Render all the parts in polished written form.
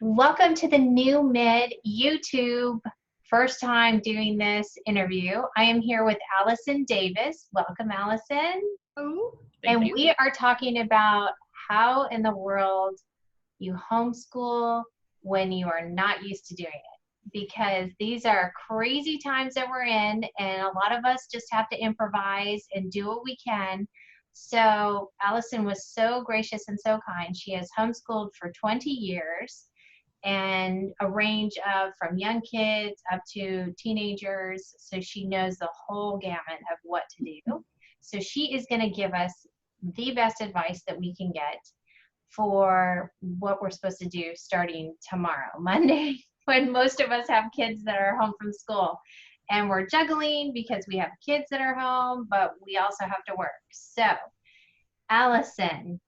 Welcome to the New Mid YouTube. First time doing this interview. I am here with Allison Davis. Welcome, Allison. Oh, And thank you. we are talking about how in the world you homeschool when you are not used to doing it. Because these are crazy times that we're in, and a lot of us just have to improvise and do what we can. So Allison was so gracious and so kind. She has homeschooled for 20 years and a range of from young kids up to teenagers. So she knows the whole gamut of what to do. So she is going to give us the best advice that we can get for what we're supposed to do starting tomorrow, Monday, when most of us have kids that are home from school. And we're juggling because we have kids that are home, but we also have to work. So, Allison,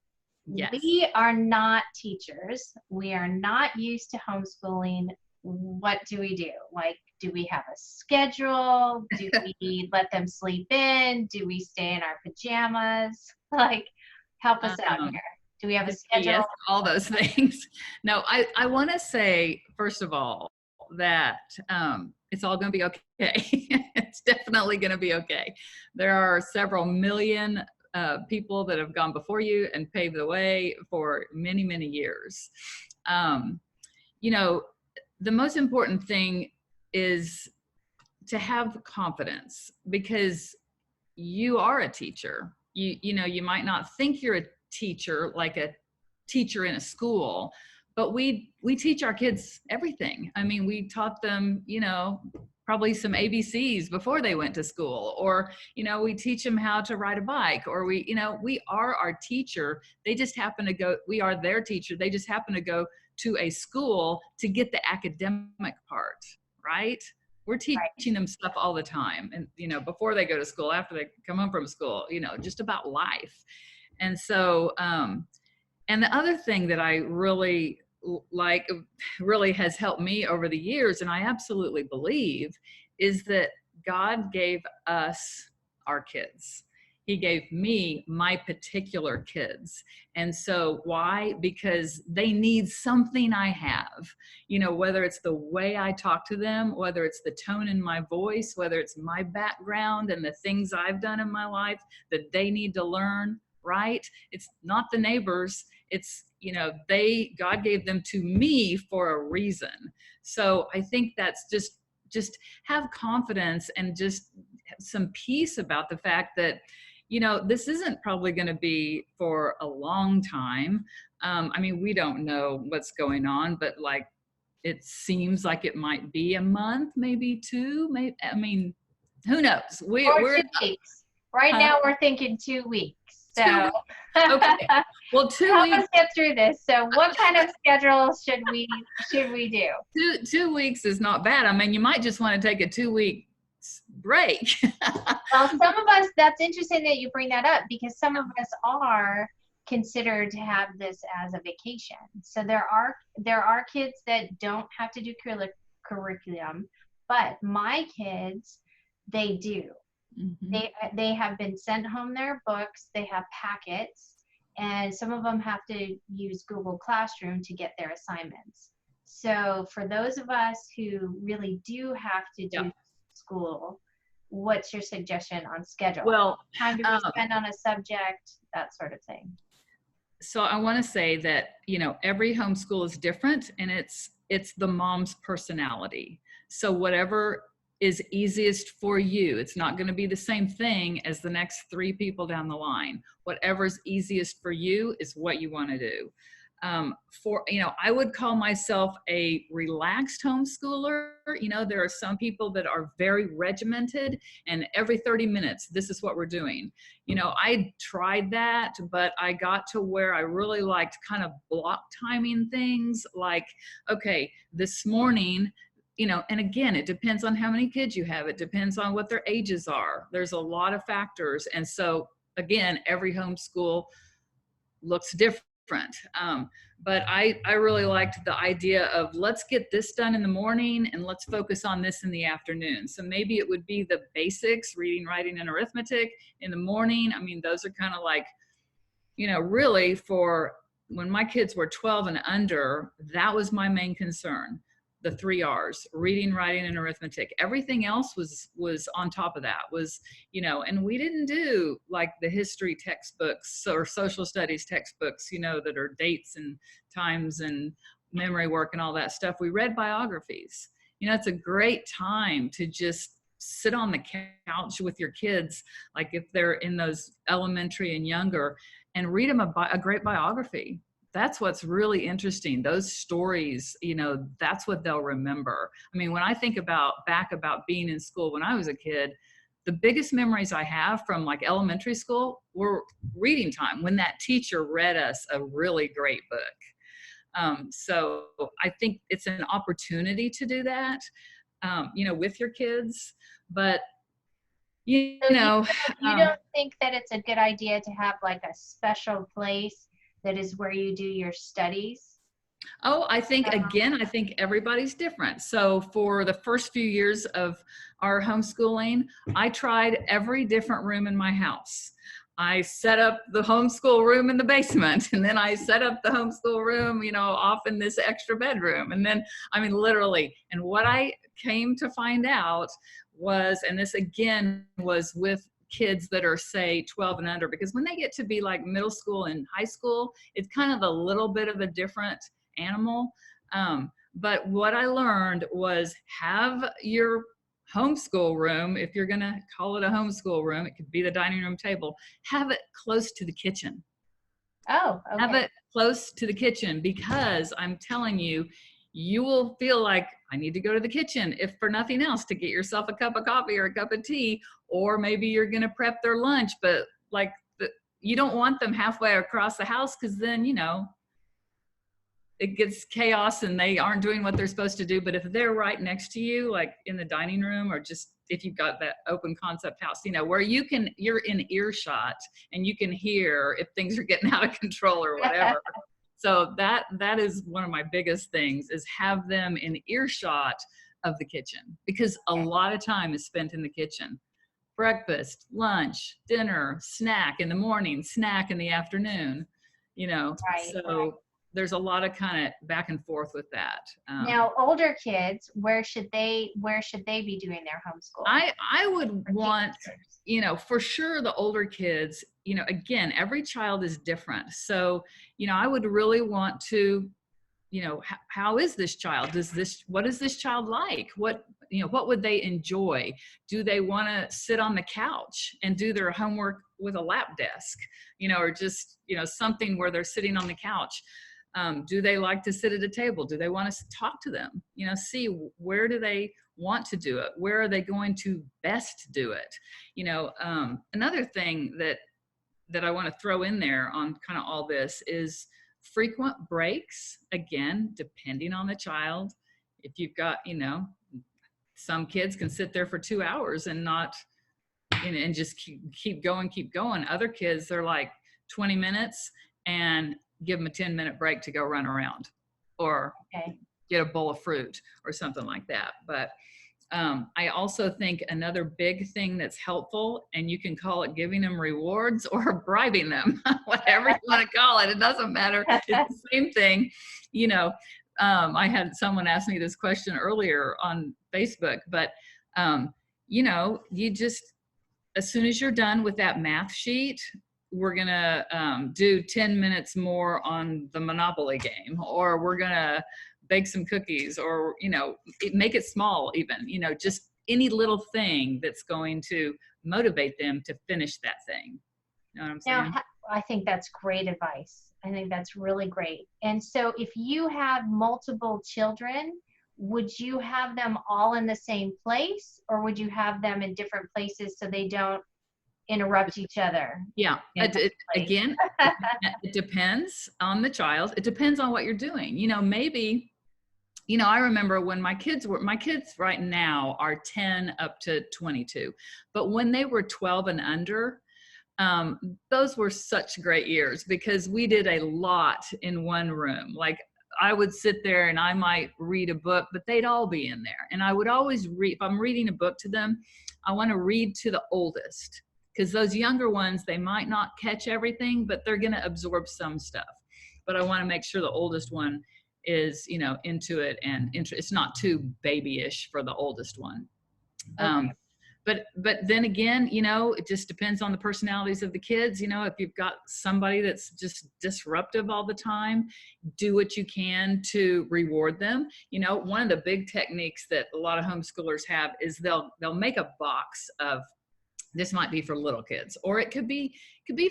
Yes. we are not teachers. We are not used to homeschooling. What do we do? Like, do we have a schedule? Do we let them sleep in? Do we stay in our pajamas? Like, help us out here. Do we have a schedule? Yes, all those things. No, I want to say, first of all, that it's all going to be okay. It's definitely going to be okay. There are several million people that have gone before you and paved the way for many, many years. You know, the most important thing is to have confidence, because you are a teacher. You know, you might not think you're a teacher, like a teacher in a school, but we teach our kids everything. I mean, we taught them, you know, probably some ABCs before they went to school, or, you know, we teach them how to ride a bike, or we are our teacher. They just happen to go, we are their teacher. They just happen to go to a school to get the academic part, right? We're teaching them stuff all the time. And, you know, before they go to school, after they come home from school, you know, just about life. And so, and the other thing that I really like, really has helped me over the years, and I absolutely believe, is that God gave us our kids. He gave me my particular kids. And so why? Because they need something I have, you know, whether it's the way I talk to them, whether it's the tone in my voice, whether it's my background and the things I've done in my life that they need to learn, right? It's not the neighbors. It's, you know, God gave them to me for a reason. So I think that's just have confidence and just some peace about the fact that, you know, this isn't probably going to be for a long time. I mean, we don't know what's going on, but like, it seems like it might be a month, maybe two, maybe, I mean, who knows? We're 2 weeks. Right now we're thinking 2 weeks. So okay. Well, help us get through this. So what kind of schedule should we do? 2 weeks is not bad. I mean, you might just want to take a 2-week break. Well, some of us, that's interesting that you bring that up, because some of us are considered to have this as a vacation. So there are kids that don't have to do curriculum, but my kids, they do. Mm-hmm. They have been sent home their books, they have packets, and some of them have to use Google Classroom to get their assignments. So for those of us who really do have to do school, what's your suggestion on schedule? Well, time do we spend on a subject, that sort of thing? So I want to say that, you know, every homeschool is different, and it's the mom's personality. So whatever is easiest for you, it's not going to be the same thing as the next 3 people down the line. Whatever's easiest for you is what you want to do. You know, I would call myself a relaxed homeschooler. You know, there are some people that are very regimented, and every 30 minutes, this is what we're doing. You know, I tried that, but I got to where I really liked kind of block timing things, like, okay, this morning, you know, and again, it depends on how many kids you have. It depends on what their ages are. There's a lot of factors. And so again, every homeschool looks different. But I really liked the idea of, let's get this done in the morning and let's focus on this in the afternoon. So maybe it would be the basics, reading, writing, and arithmetic in the morning. I mean, those are kind of like, you know, really for when my kids were 12 and under, that was my main concern. The 3 R's: reading, writing, and arithmetic. Everything else was on top of that, was, and we didn't do like the history textbooks or social studies textbooks, that are dates and times and memory work and all that stuff. We read biographies. It's a great time to just sit on the couch with your kids, like if they're in those elementary and younger, and read them a great biography. That's what's really interesting. Those stories, that's what they'll remember. I mean, when I think back about being in school when I was a kid, the biggest memories I have from like elementary school were reading time, when that teacher read us a really great book. So I think it's an opportunity to do that, with your kids. But, So you don't think that it's a good idea to have like a special place that is where you do your studies? Oh, I think everybody's different. So for the first few years of our homeschooling, I tried every different room in my house. I set up the homeschool room in the basement, and then I set up the homeschool room, off in this extra bedroom. And then, literally, and what I came to find out was, and this again was with kids that are, say, 12 and under, because when they get to be like middle school and high school, it's kind of a little bit of a different animal. But what I learned was, have your homeschool room, if you're going to call it a homeschool room, it could be the dining room table, have it close to the kitchen. Oh, okay. Have it close to the kitchen, because I'm telling you, you will feel like, I need to go to the kitchen, if for nothing else, to get yourself a cup of coffee or a cup of tea, or maybe you're going to prep their lunch, but like you don't want them halfway across the house, because then, it gets chaos and they aren't doing what they're supposed to do. But if they're right next to you, like in the dining room, or just if you've got that open concept house, where you're in earshot and you can hear if things are getting out of control or whatever. So that is one of my biggest things, is have them in earshot of the kitchen, because a lot of time is spent in the kitchen. Breakfast, lunch, dinner, snack in the morning, snack in the afternoon, Right, so right. There's a lot of kind of back and forth with that. Now, older kids, where should they be doing their homeschool? I would want, for sure the older kids, again, every child is different. So, I would really want to, how is this child? What is this child like? What would they enjoy? Do they want to sit on the couch and do their homework with a lap desk, or just, something where they're sitting on the couch? Do they like to sit at a table? Do they want to talk to them? See, where do they want to do it? Where are they going to best do it? Another thing that I want to throw in there on kind of all this is frequent breaks, again, depending on the child. If you've got, some kids can sit there for 2 hours and not, and just keep going. Other kids, they're like 20 minutes and give them a 10-minute break to go run around, or get a bowl of fruit or something like that. But I also think another big thing that's helpful, and you can call it giving them rewards or bribing them, whatever you want to call it. It doesn't matter. It's the same thing. I had someone ask me this question earlier on Facebook, but you just, as soon as you're done with that math sheet, we're going to do 10 minutes more on the Monopoly game, or we're going to bake some cookies, or, make it small even, just any little thing that's going to motivate them to finish that thing. You know what I'm saying? Now, I think that's great advice. I think that's really great. And so if you have multiple children, would you have them all in the same place, or would you have them in different places so they don't interrupt each other? Yeah. Again, it depends on the child. It depends on what you're doing. Maybe, I remember when my kids right now are 10 up to 22, but when they were 12 and under, those were such great years, because we did a lot in one room. Like, I would sit there and I might read a book, but they'd all be in there. And I would always read, if I'm reading a book to them, I want to read to the oldest, because those younger ones, they might not catch everything, but they're going to absorb some stuff. but I want to make sure the oldest one is, into it, and it's not too babyish for the oldest one. Okay. But then again, it just depends on the personalities of the kids. If you've got somebody that's just disruptive all the time, do what you can to reward them. One of the big techniques that a lot of homeschoolers have is they'll make a box of, this might be for little kids, or it could be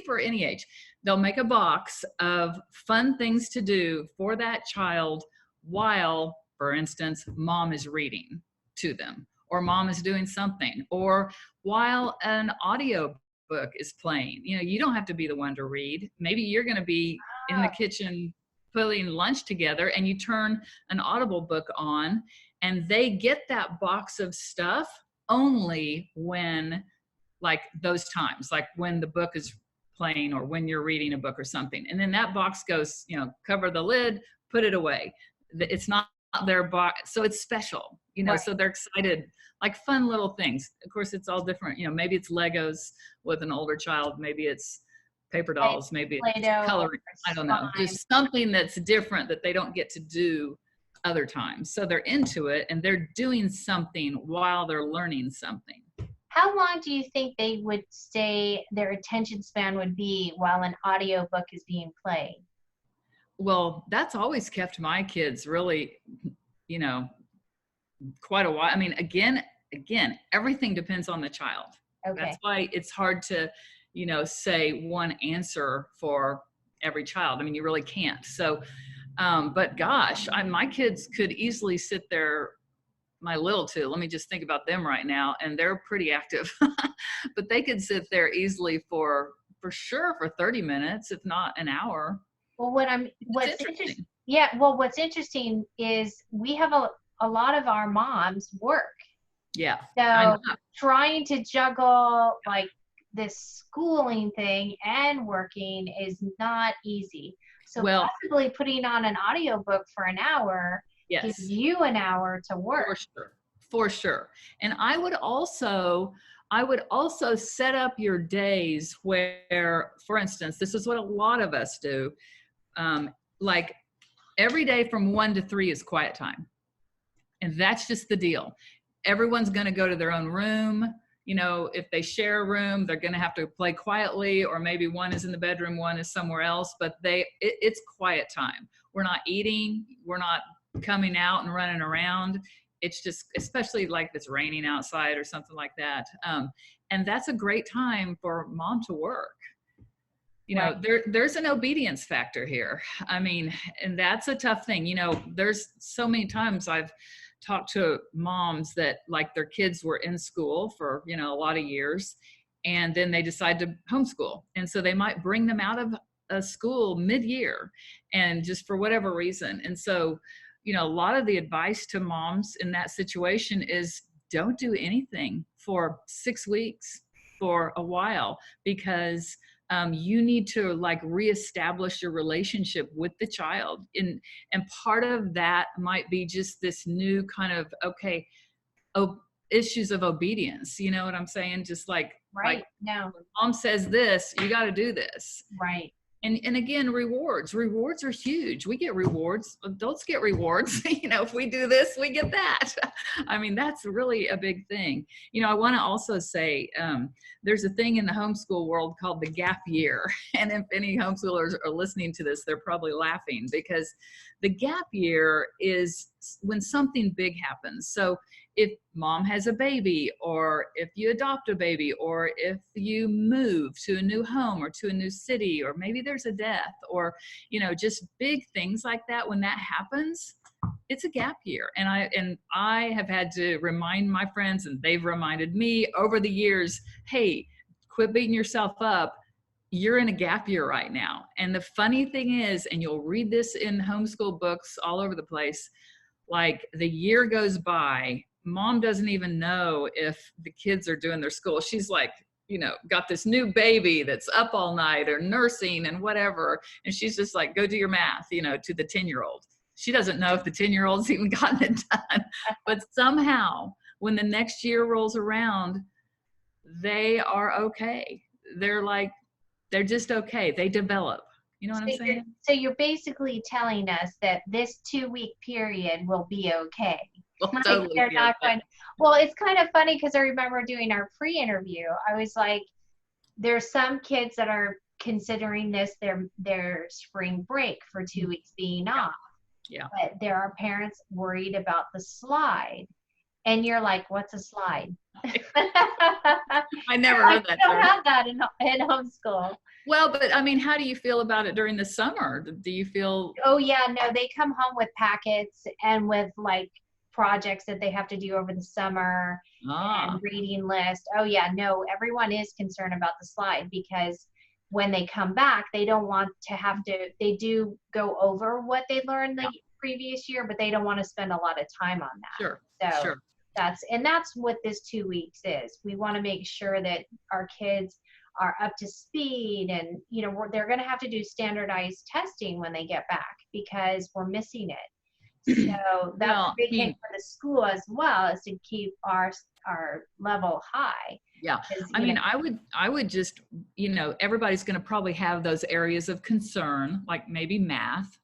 for any age. They'll make a box of fun things to do for that child while, for instance, mom is reading to them, or mom is doing something, or while an audio book is playing. You don't have to be the one to read. Maybe you're going to be in the kitchen putting lunch together, and you turn an Audible book on, and they get that box of stuff only when, like, those times, like when the book is playing or when you're reading a book or something. And then that box goes, cover the lid, put it away. It's not their box, so it's special, Right. So they're excited, like fun little things. Of course, it's all different. Maybe it's Legos with an older child, maybe it's paper dolls, maybe it's Play-Doh, coloring. I don't know, just something that's different that they don't get to do other times. So they're into it, and they're doing something while they're learning something. How long do you think they would stay, their attention span would be while an audiobook is being played? Well, that's always kept my kids really, quite a while. I mean, again, everything depends on the child. Okay. That's why it's hard to, say one answer for every child. I mean, you really can't. So, but gosh, my kids could easily sit there, my little two, let me just think about them right now, and they're pretty active, but they could sit there easily for sure for 30 minutes, if not an hour. Well, what's interesting. Yeah. Well, what's interesting is we have a lot of our moms work. Yeah. So trying to juggle like this schooling thing and working is not easy. So possibly putting on an audiobook for an hour gives you an hour to work. For sure. And I would also set up your days where, for instance, this is what a lot of us do. Like every day from 1 to 3 is quiet time. And that's just the deal. Everyone's going to go to their own room. If they share a room, they're going to have to play quietly, or maybe one is in the bedroom, one is somewhere else, but it's quiet time. We're not eating. We're not coming out and running around. It's just, especially like if it's raining outside or something like that. And that's a great time for mom to work. There's an obedience factor here. I mean, and that's a tough thing. There's so many times I've talked to moms that, like, their kids were in school for, a lot of years, and then they decide to homeschool. And so they might bring them out of a school mid-year, and just for whatever reason. And so, a lot of the advice to moms in that situation is don't do anything for 6 weeks, for a while, because you need to like reestablish your relationship with the child. And part of that might be just this new kind of, issues of obedience. You know what I'm saying? Just like, right now, when mom says this, you got to do this. Right. And again, rewards are huge. We get rewards. Adults get rewards. If we do this, we get that. I mean, that's really a big thing. I want to also say there's a thing in the homeschool world called the gap year. And if any homeschoolers are listening to this, they're probably laughing, because the gap year is when something big happens. So if mom has a baby, or if you adopt a baby, or if you move to a new home or to a new city, or maybe there's a death, or, just big things like that, when that happens, it's a gap year. And I have had to remind my friends, and they've reminded me over the years, hey, quit beating yourself up. You're in a gap year right now. And the funny thing is, and you'll read this in homeschool books all over the place, like the year goes by, mom doesn't even know if the kids are doing their school. She's like, got this new baby that's up all night or nursing and whatever. And she's just like, go do your math, to the 10-year-old. She doesn't know if the 10-year-old's even gotten it done. But somehow when the next year rolls around, they are okay. They're just okay. They develop, You know what So I'm saying? you're basically telling us that this 2-week period will be okay. Will Like totally they're be not okay. going. Well, it's kind of funny because I remember doing our pre-interview. I was like, there's some kids that are considering this their spring break for 2 weeks being Yeah. off, Yeah. but there are parents worried about the slide, and you're like, what's a slide? I never Like, heard that we don't term. have that in homeschool. Well, but I mean, how do you feel about it during the summer? Do you feel, Oh yeah, no, they come home with packets and with like projects that they have to do over the summer and ah, reading list. Oh yeah, no, everyone is concerned about the slide because when they come back, they don't want to have to, they do go over what they learned yeah, the previous year, but they don't want to spend a lot of time on sure, that. So sure. that's what this 2 weeks is. We want to make sure that our kids are up to speed, and they're going to have to do standardized testing when they get back because we're missing it. So that's a Well, I big thing mean, for the school as well, is to keep our level high. yeah. Because I mean, I would just, everybody's going to probably have those areas of concern, like maybe math,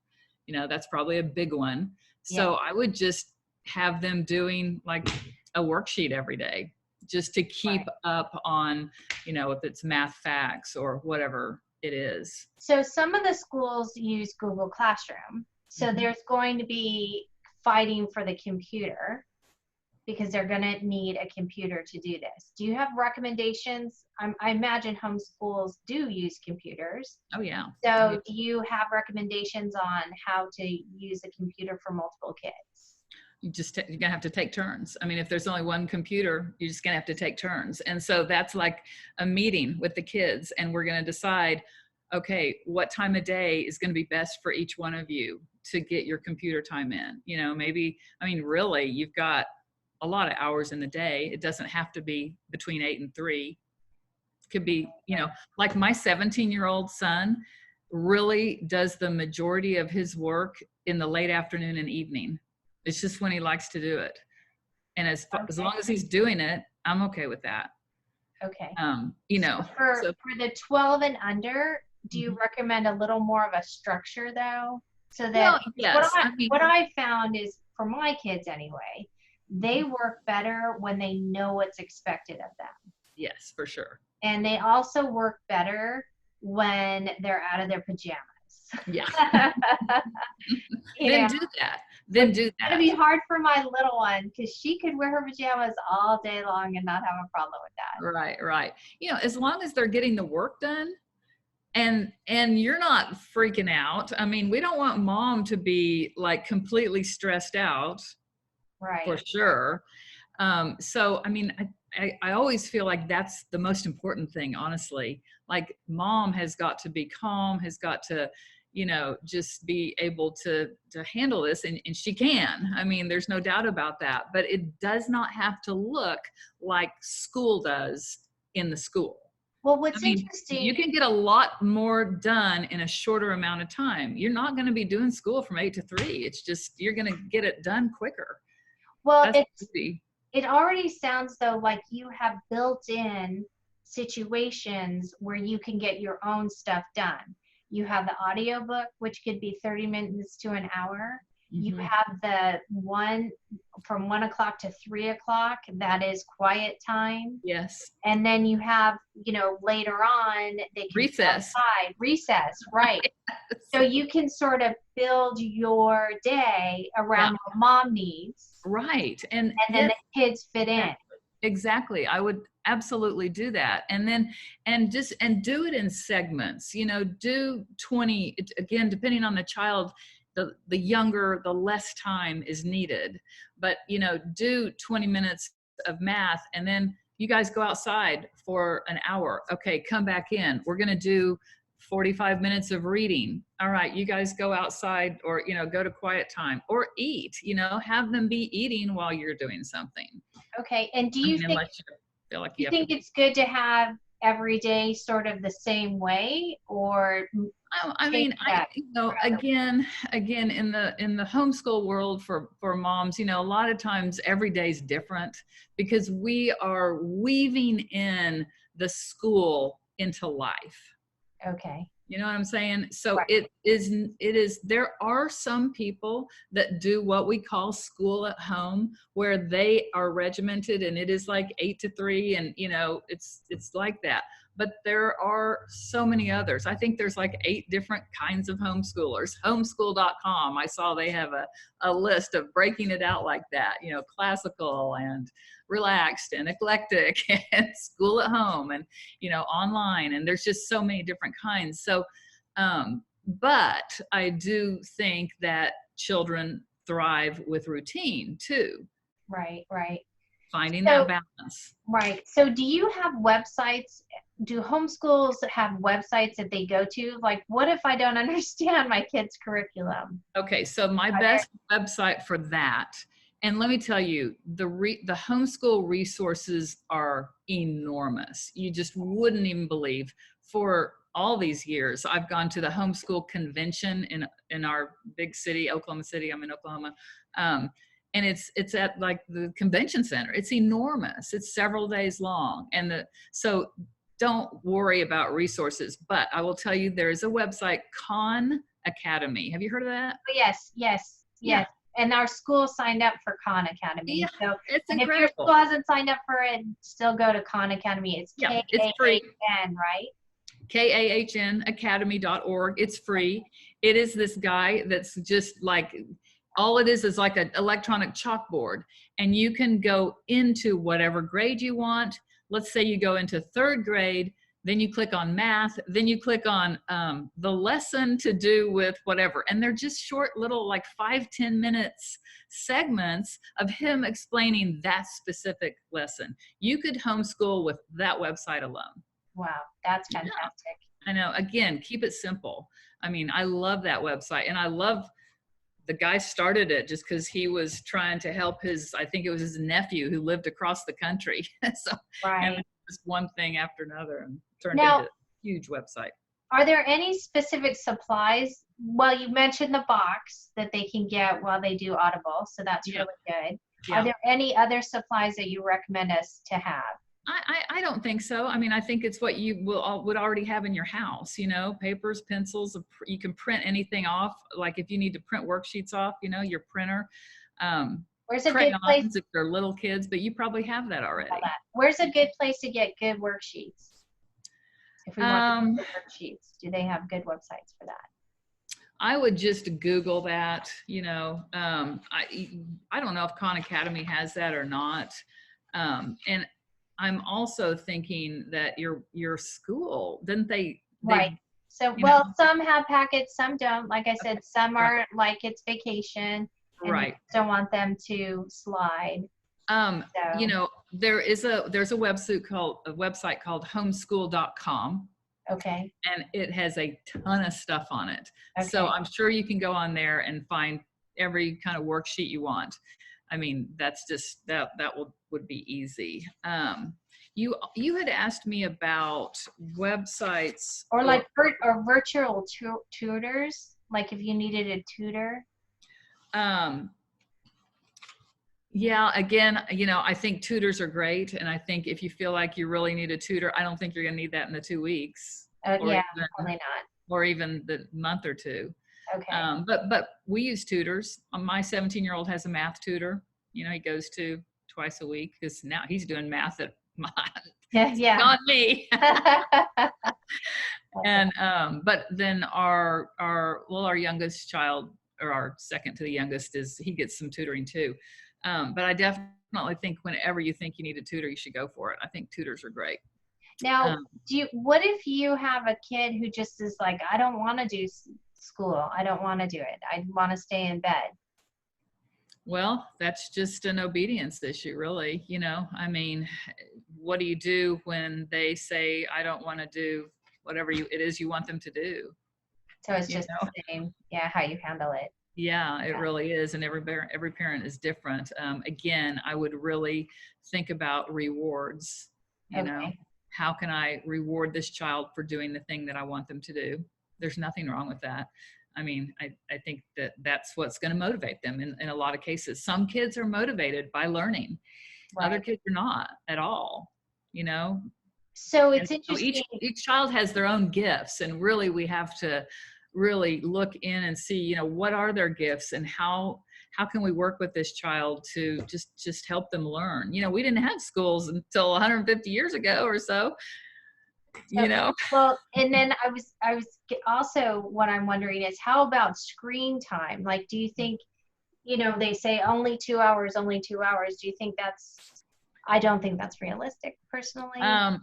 that's probably a big one. yeah, So I would just have them doing like a worksheet every day just to keep right. up on, if it's math facts or whatever it is. So some of the schools use Google Classroom. So Mhm. there's going to be fighting for the computer because they're going to need a computer to do this. Do you have recommendations? I imagine homeschools do use computers. Oh yeah. Oh, yeah. So do you have recommendations on how to use a computer for multiple kids? You're gonna have to take turns. I mean, if there's only one computer, you're just gonna have to take turns. And so that's like a meeting with the kids, and we're gonna decide, okay, what time of day is gonna be best for each one of you to get your computer time in. Maybe, I mean, really, you've got a lot of hours in the day. It doesn't have to be between 8 and 3. It could be, like my 17-year-old son really does the majority of his work in the late afternoon and evening. It's just when he likes to do it. And as Okay. long as he's doing it, I'm okay with that. Okay. So So for the 12 and under, do you mhm. recommend a little more of a structure though? So that Well, yes. I mean, what I found is for my kids anyway, they work better when they know what's expected of them. yes, for sure. And they also work better when they're out of their pajamas. Yeah. You Then know, do that. which Then is do going to that. be hard for my little one because she could wear her pajamas all day long and not have a problem with that. Right, right. As long as they're getting the work done and you're not freaking out. I mean, we don't want mom to be like completely stressed out for Right. sure. So, I mean, I always feel like that's the most important thing, honestly. Like mom has got to be calm, has got to, just be able to handle this, and she can. I mean, there's no doubt about that. But it does not have to look like school does in the school. Well, I what's mean, you interesting, can get a lot more done in a shorter amount of time. You're not going to be doing school from 8 to 3. It's just you're going to get it done quicker. well, That's easy. it already sounds though like you have built in situations where you can get your own stuff done. You have the audiobook, which could be 30 minutes to an hour. You Mhm. have the one from 1 o'clock to 3 o'clock, that is quiet time. Yes. And then you have, later on, they can be Recess. outside, recess, right? So you can sort of build your day Yeah. around what mom needs, Right. And and then yes, the kids fit in. exactly. I would absolutely do that. And then, and do it in segments, do 20, again, depending on the child, the younger, the less time is needed, but, do 20 minutes of math, and then you guys go outside for an hour. Okay. Come back in. We're going to do 45 minutes of reading. All right, you guys go outside, or go to quiet time or eat, have them be eating while you're doing something. Okay. And do I you mean, think unless you feel like you you have to think be. it's good to have every day sort of the same way, or I change mean, that around again, in the homeschool world for moms, a lot of times every day's different because we are weaving in the school into life. okay. You know what I'm saying? So Right. there are some people that do what we call school at home, where they are regimented and it is like 8 to 3, and it's like that. But there are so many others. I think there's like 8 different kinds of homeschoolers. Homeschool.com, I saw they have a list of breaking it out like that, classical and relaxed and eclectic and school at home and online, and there's just so many different kinds. So but I do think that children thrive with routine too, Right. Right. finding that So, balance. right. So do you have websites? Do homeschools have websites that they go to? Like, what if I don't understand my kid's curriculum? Okay, so my Are there, best website for that, and let me tell you, the homeschool resources are enormous. You just wouldn't even believe. For all these years, I've gone to the homeschool convention in our big city, Oklahoma City. I'm in Oklahoma, and it's at like the convention center. It's enormous. It's several days long, and so don't worry about resources. But I will tell you, there is a website, Khan Academy. Have you heard of that? oh, yes, yes, Yeah. yes. And our school signed up for Khan Academy. Yeah, So, it's and if your school incredible. hasn't signed up for it, still go to Khan Academy. It's Yeah, it's free. KAAN, right? KAHNacademy.org. It's free. It is this guy that's just like, all it is like an electronic chalkboard, and you can go into whatever grade you want. Let's say you go into 3rd grade, then you click on math, then you click on the lesson to do with whatever. And they're just short little like 5-10 minutes segments of him explaining that specific lesson. You could homeschool with that website alone. Wow, that's Yeah, fantastic. I know. Again, keep it simple. I mean, I love that website, and I love the guy started it just because he was trying to help I think it was his nephew who lived across the country. So, and Right. just one thing after another and turned Now, into a huge website. are there any specific supplies? Well, you mentioned the box that they can get while they do Audible, so that's Yeah. really good. Are Yeah. there any other supplies that you recommend us to have? I don't think so. I mean, I think it's what you would already have in your house, papers, pencils. You can print anything off. Like if you need to print worksheets off, your printer, Where's a good place? crayons if they're little kids, but you probably have that already. Where's a good place to get good worksheets? If we want good worksheets, do they have good websites for that? I would just Google that, I don't know if Khan Academy has that or not. And I'm also thinking that your school, didn't they Right. So, well, some have packets, some don't. Like I said, some are like it's vacation, and right. don't want them to slide. There's a website called homeschool.com. Okay. And it has a ton of stuff on it. Okay. So I'm sure you can go on there and find every kind of worksheet you want. I mean, that's just that would be easy. You had asked me about websites or like or virtual tutors, like if you needed a tutor. Yeah, again, I think tutors are great, and I think if you feel like you really need a tutor, I don't think you're going to need that in the 2 weeks. Yeah, probably not. Or even the month or two. Okay. But we use tutors. My 17-year-old has a math tutor. He goes to twice a week because now he's doing math at yeah. on me. And but then our youngest child, or our second to the youngest, he gets some tutoring too. But I definitely think whenever you think you need a tutor, you should go for it. I think tutors are great. Now, what if you have a kid who just is like, I don't want to do school. I don't want to do it. I want to stay in bed. Well, that's just an obedience issue, really. I mean, what do you do when they say, I don't want to do whatever it is you want them to do? So it's just the same, how you handle it. Yeah, it really is. And every parent is different. Again, I would really think about rewards. How can I reward this child for doing the thing that I want them to do? There's nothing wrong with that. I mean, I think that's what's going to motivate them in a lot of cases. Some kids are motivated by learning. Right. Other kids are not at all, So And it's so interesting. each child has their own gifts, and really we have to really look in and see, you know, what are their gifts and how can we work with this child to just help them learn. You know, we didn't have schools until 150 years ago or so, So, you know. well, and then also what I'm wondering is how about screen time? Like, do you think, they say only 2 hours, only 2 hours. Do you think I don't think that's realistic personally. um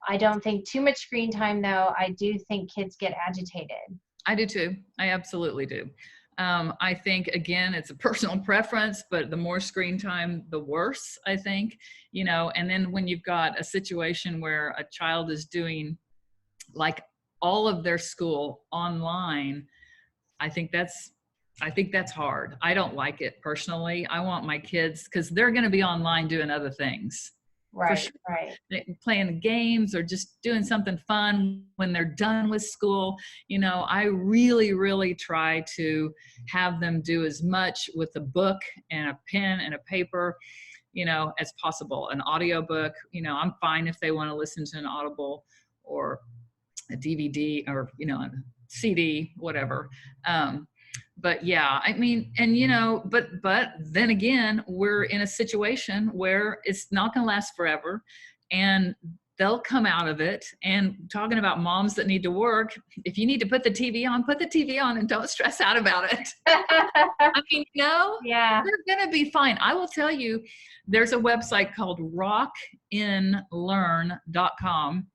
I don't think too much screen time though. I do think kids get agitated. I do too. I absolutely do. I think, again, it's a personal preference, but the more screen time, the worse, I think, you know. And then when you've got a situation where a child is doing like all of their school online, I think that's hard. I don't like it personally. I want my kids, because they're going to be online doing other things. For Right, sure. right. Playing games or just doing something fun when they're done with school. You know, I really, really try to have them do as much with a book and a pen and a paper, you know, as possible. An audio book, you know, I'm fine if they want to listen to an Audible or a DVD or, you know, a CD, whatever. But yeah, I mean, and you know, but then again, we're in a situation where it's not going to last forever, and they'll come out of it. And talking about moms that need to work, if you need to put the TV on, put the TV on and don't stress out about it. I mean, no, Yeah. they're going to be fine. I will tell you, there's a website called rockinlearn.com.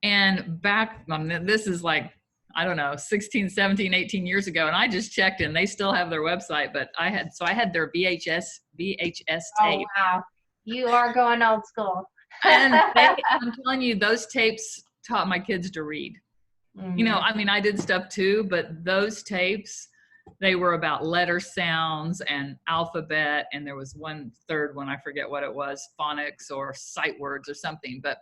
And back, this is like, I don't know, 16, 17, 18 years ago. And I just checked and they still have their website, but I had their VHS tape. Oh, wow. You are going old school. And I'm telling you, those tapes taught my kids to read. Mm-hmm. You know, I mean, I did stuff too, but those tapes, they were about letter sounds and alphabet. And there was one third one, I forget what it was, phonics or sight words or something. But,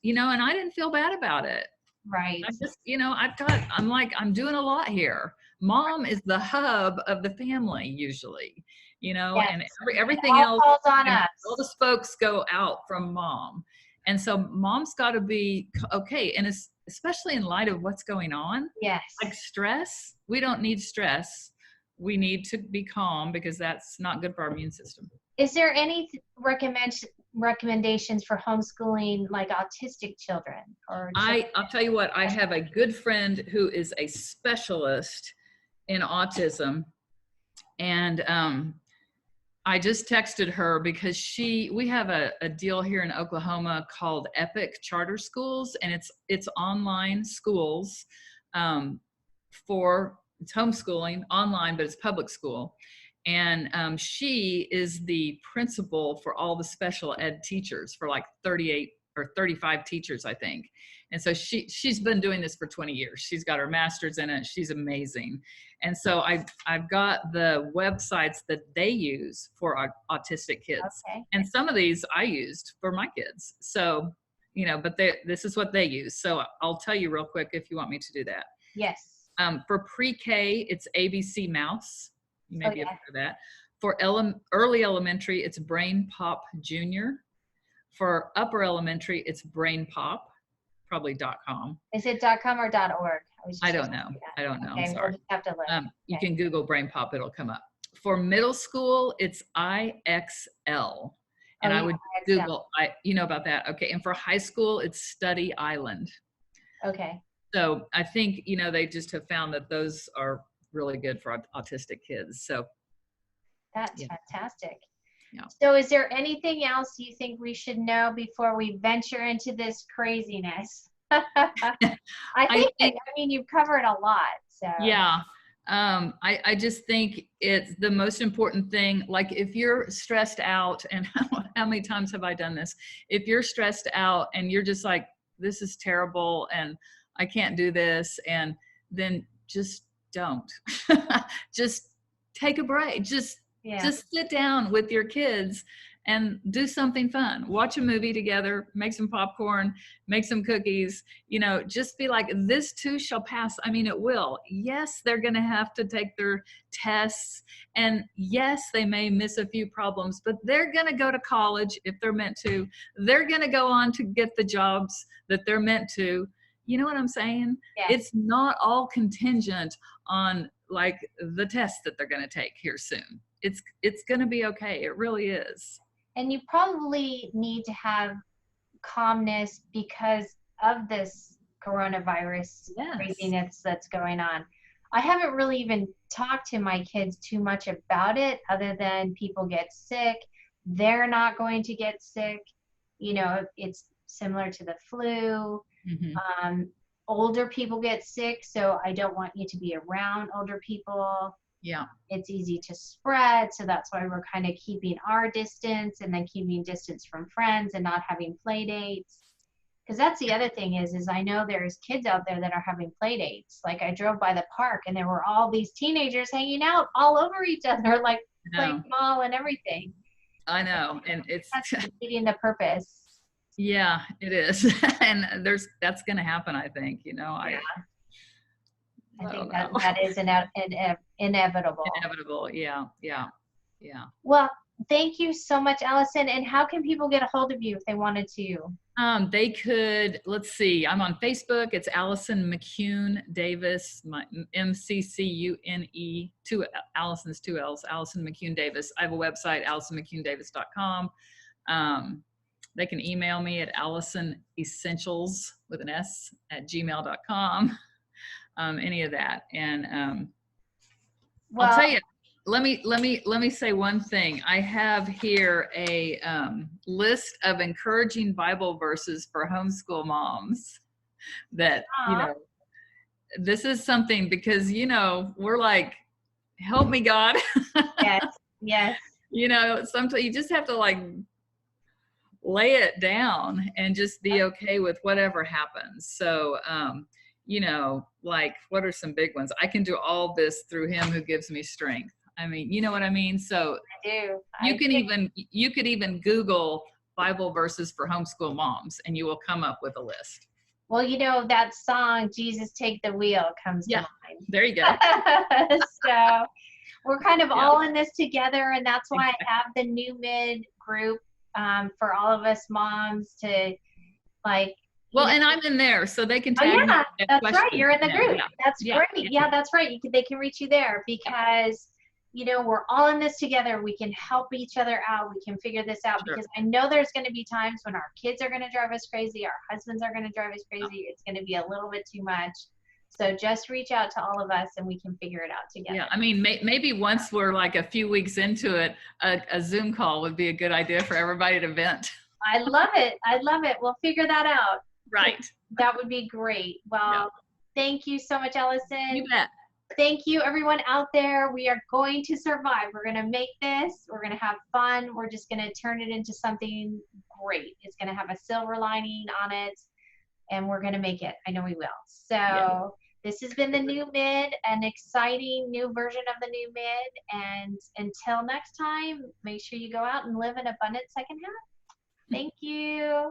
you know, and I didn't feel bad about it. Right. I just, you know, I'm doing a lot here. Mom is the hub of the family usually, you know, yes. and everything else, falls on us. all the spokes go out from mom. And so mom's got to be okay. And especially in light of what's going on. Yes. Like stress, we don't need stress. We need to be calm because that's not good for our immune system. Is there any recommendations for homeschooling like autistic children? Or I'll tell you what, I have a good friend who is a specialist in autism, and I just texted her because we have a deal here in Oklahoma called Epic Charter Schools, and it's online schools it's homeschooling online, but it's public school. And she is the principal for all the special ed teachers, for like 38 or 35 teachers, I think. And so she's been doing this for 20 years. She's got her master's in it. She's amazing. And so I've got the websites that they use for autistic kids. Okay. And some of these I used for my kids. So, you know, but this is what they use. So I'll tell you real quick if you want me to do that. Yes. For pre-K, it's ABC Mouse. You may be able to do that. For early elementary, it's Brain Pop Junior. For upper elementary, it's Brain Pop, probably .com. Is it .com or .org? I don't know. Okay, I'm sorry. We'll just have to look. You can Google Brain Pop, it'll come up. For middle school, it's IXL. And I would Google, you know about that. Okay. And for high school, it's Study Island. Okay. So I think, you know, they just have found that those are really good for autistic kids. So that's fantastic. Yeah. So is there anything else you think we should know before we venture into this craziness? I mean, you've covered a lot. So yeah. I just think it's the most important thing. Like if you're stressed out, and how many times have I done this? If you're stressed out and you're just like, this is terrible and I can't do this, and then just don't. Just take a break. Just sit down with your kids and do something fun. Watch a movie together, make some popcorn, make some cookies, just be like, this too shall pass. I mean, it will. Yes, they're going to have to take their tests. And yes, they may miss a few problems, but they're going to go to college if they're meant to. They're going to go on to get the jobs that they're meant to. You know what I'm saying? Yes. It's not all contingent on like the test that they're going to take here soon. It's going to be okay. It really is. And you probably need to have calmness because of this coronavirus craziness that's going on. I haven't really even talked to my kids too much about it, other than people get sick. They're not going to get sick. It's similar to the flu. Mm-hmm. Older people get sick, so I don't want you to be around older people. Yeah. It's easy to spread, so that's why we're kind of keeping our distance, and then keeping distance from friends and not having play dates. Because that's the other thing is I know there's kids out there that are having play dates. Like, I drove by the park and there were all these teenagers hanging out all over each other, like playing ball and everything. I know, and that's defeating the purpose. Yeah, it is. And that's going to happen, I think. I think that is inevitable. Inevitable. Yeah. Well, thank you so much, Allison. And how can people get a hold of you if they wanted to? They could, let's see, I'm on Facebook. It's Allison McCune Davis, my MCCUNE, Allison's 2 L's, Allison McCune Davis. I have a website, AllisonMcCuneDavis.com. They can email me at AllisonEssentials with an S at gmail.com. Any of that. And well, I'll tell you, let me say one thing. I have here a list of encouraging Bible verses for homeschool moms that, this is something because, we're like, help me, God. Yes. Sometimes you just have to like lay it down and just be okay with whatever happens. So, like, what are some big ones? I can do all this through him who gives me strength. I mean, you know what I mean? So I do. You could even Google Bible verses for homeschool moms and you will come up with a list. Well, that song, Jesus Take the Wheel, comes to mind. There you go. So we're kind of all in this together, and that's why I have the New Mid group for all of us moms to like. Well, and I'm in there, so they can tag me. That's right. You're in the group. That's great. Yeah, that's right. They can reach you there because, we're all in this together. We can help each other out. We can figure this out because I know there's going to be times when our kids are going to drive us crazy. Our husbands are going to drive us crazy. It's going to be a little bit too much. So just reach out to all of us and we can figure it out together. Yeah, I mean, maybe once we're like a few weeks into it, a Zoom call would be a good idea for everybody to vent. I love it. We'll figure that out. Right. That would be great. Well, Thank you so much, Allison. You bet. Thank you, everyone out there. We are going to survive. We're going to make this. We're going to have fun. We're just going to turn it into something great. It's going to have a silver lining on it, and we're going to make it. I know we will. So this has been the New Mid, an exciting new version of the New Mid. And until next time, make sure you go out and live an abundant second half. Thank you.